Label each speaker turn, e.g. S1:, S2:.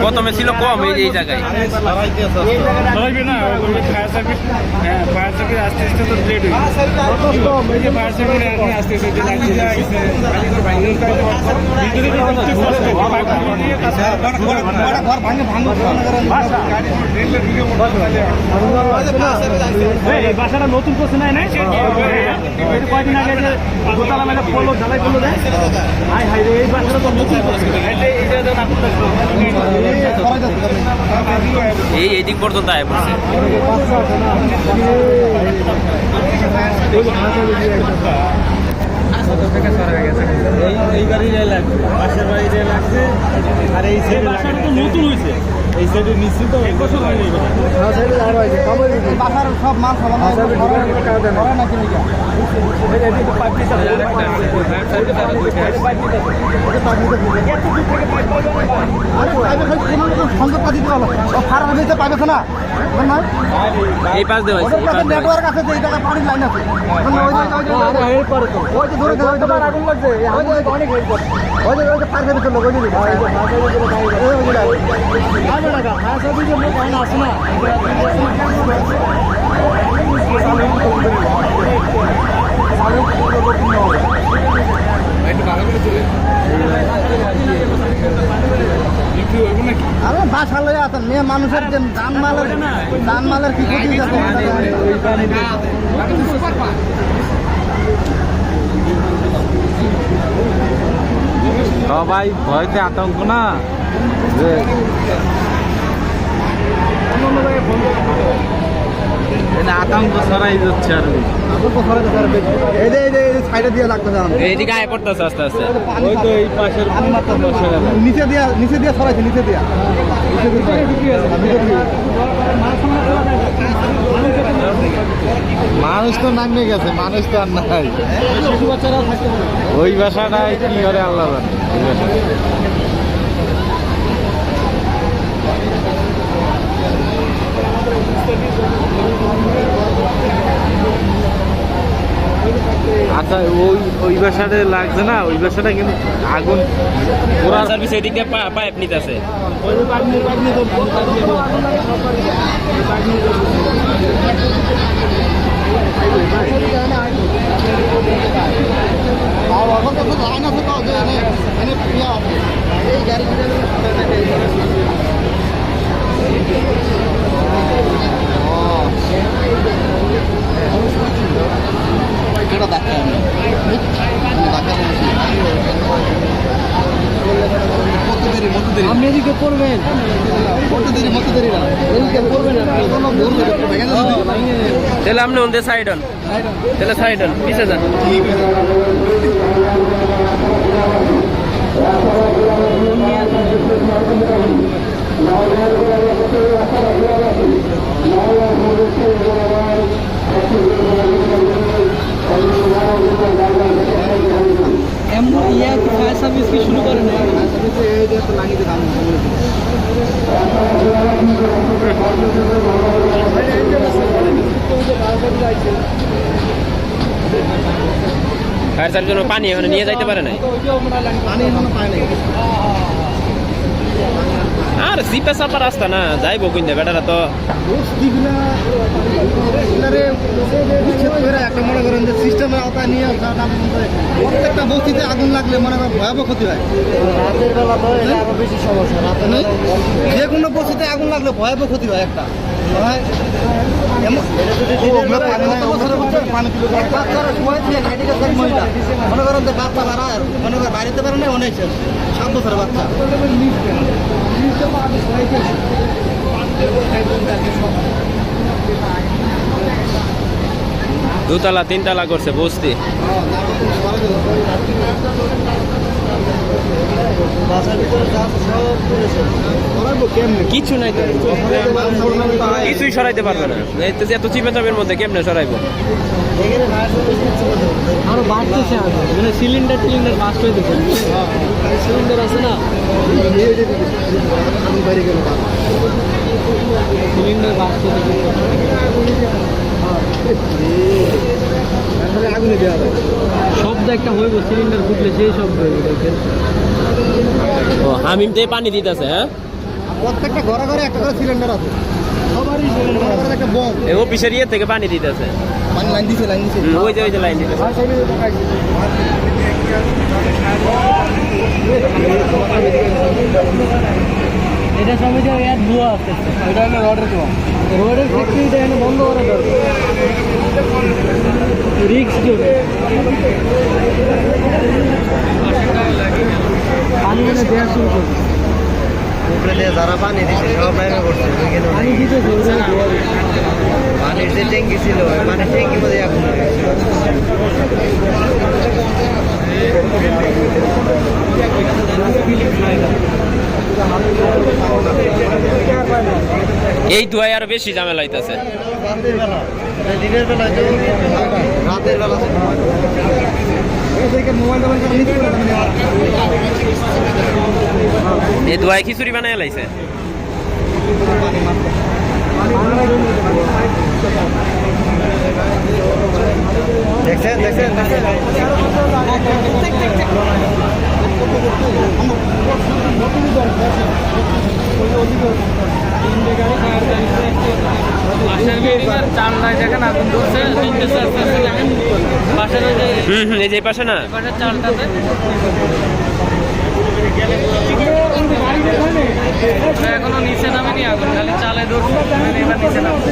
S1: প্রথমে ছিল কম এই জায়গায়
S2: ফায়ার সার্ভিস আস্তে আস্তে তো লেট হয়ে ফায়ার সার্ভিস আস্তে বাসাটা নতুন করছে না কয়দিন আগে যে দোতলা মেলে পড়লো ঢালাই করলো দেয় হাই হাই এই বাসাটা তো নতুন করছে
S1: এই দিক পর্যন্ত আয় পড়ছে
S2: এই গাড়ি লাগছে পাশের বাড়ি লাগছে আর এই বাসাটা তো নতুন হয়েছে এই সাইডে নিশ্চিত এক বছর হয়নি বাসার সব মাল পাবে না
S1: এই পাশ দিয়ে
S2: নেটওয়ার্ক আছে যে এই টাকা পানির লাইন আছে ওই যে ধরে আগুন লাগছে অনেক ওই যে ফায়ার সার্ভিস লোক ওই যে ফায়ার সার্ভিসের লোক আসে না আরে বাসা লয়ে আছেন মেয়ে মানুষের যে জানমালের কি ক্ষতি
S1: সবাই ভয়তে আতঙ্ক না যে আতঙ্ক ছড়াই যাচ্ছে আর
S2: সাইডে দিয়ে লাগতেছে
S1: এইদিকে আয় পড়তেছে আস্তে আস্তে
S2: ওই তো এই পাশের নিচে দিয়া সরাইছে নিচে দিয়া
S3: মানুষ তো নামিয়ে গেছে, মানুষ তো আর নাই। ওই বাসাটাই কি করে আল্লাহ জানে। আচ্ছা ওই বাসাটা লাগছে না, ওই বাসাটা কিন্তু আগুন
S1: পুরা সার্ভিস এদিকে পাইপ নিতেছে।
S2: আপনি এদিকে করবেন
S1: তাহলে আপনি ওদের সাইড হন, তাহলে সাইড হন, পিছে যান।
S2: ফায়ার সার্ভিস কি শুরু করে না?
S1: ফায়ার সার্ভিস জন্য পানি এখানে নিয়ে যাইতে পারে নাই। আর জিপে চাপা রাস্তা না, যাইবো কিনতে বেটারা তো
S2: একটা মনে করেন যে সিস্টেমের আওতায় নিয়ে প্রত্যেকটা বস্তিতে আগুন লাগলে মনে করেন ভয়াবহ ক্ষতি হয়। রাতের বেলা তো আরো বেশি সমস্যা, রাতে নেই যে কোনো বস্তিতে আগুন লাগলে ভয়াবহ ক্ষতি হয়। একটা মনে করেন যে বাচ্চা বাড়া মনে করেন বাড়িতে পারে না, অনেক 7 বছরের বাচ্চা।
S1: দুতলা 3 তলা করছে বস্তি। কিছু নাই তো, কিছুই সরাইতে পারবে না। এত চিপে চাপের মধ্যে কেমনে সরাইবো?
S2: আরো বাড়তেছে, মানে সিলিন্ডার বাস্ট হইতেছে। সিলিন্ডার আছে না, সিলিন্ডার বাস্ট হইতেছে। খালি আগুনে দেওয়া যায়।
S3: শব্দ একটা হইব, সিলিন্ডার ফুটলে সেই শব্দ হইব দেখেন।
S1: ও হামিম থেকে পানি দিতেছে, হ্যাঁ?
S2: প্রত্যেকটা ঘরে ঘরে একটা করে সিলিন্ডার আছে, সবারই সিলিন্ডার আছে, একটা বম।
S1: ও অফিসের ইয়ে থেকে পানি দিতেছে,
S2: পানি লাইন দিছে, লাইন দিছে।
S1: ওই যে লাইন দিতেছে।
S3: এটা সময় যে এর ধোয়া আসতেছে, এটা হলো রডের ধোয়া। রডের ফ্যাক্টরিটা এখানে বন্ধ করা দরকার, রিক্স জোনে। পানি এনে দেওয়া শুরু করবে,
S2: উপরে দিয়ে যারা পানি দিছে সব নামে করছে,
S3: পানি দিতেছে ওইখানে ধোয়া দিচ্ছে।
S2: পানির যে ট্যাঙ্কি ছিল ওই পানির ট্যাঙ্কির মধ্যে আগুন হয়ে গেছে।
S1: এই ধোঁয়ায় আরো বেশি ঝামেলা হইতাছে।
S2: রাতের বেলা, দিনের বেলায় তো রাতের বেলা মোবাইল
S1: এই ধোঁয়ায় খিচুড়ি বানায় লাইছে।
S2: দেখছেন দেখছেন দেখছেন
S3: চালটায় দেখেন আগুন ধরছে, জ্বলতেছে আস্তে আস্তে দেখেন। পাশের ওই যে
S1: এই যে পাশে না,
S3: পাশের চালটাতে এখনো নিচে নামেনি আগুন, খালি চালে ধরছে, এবার নিচে নামছে।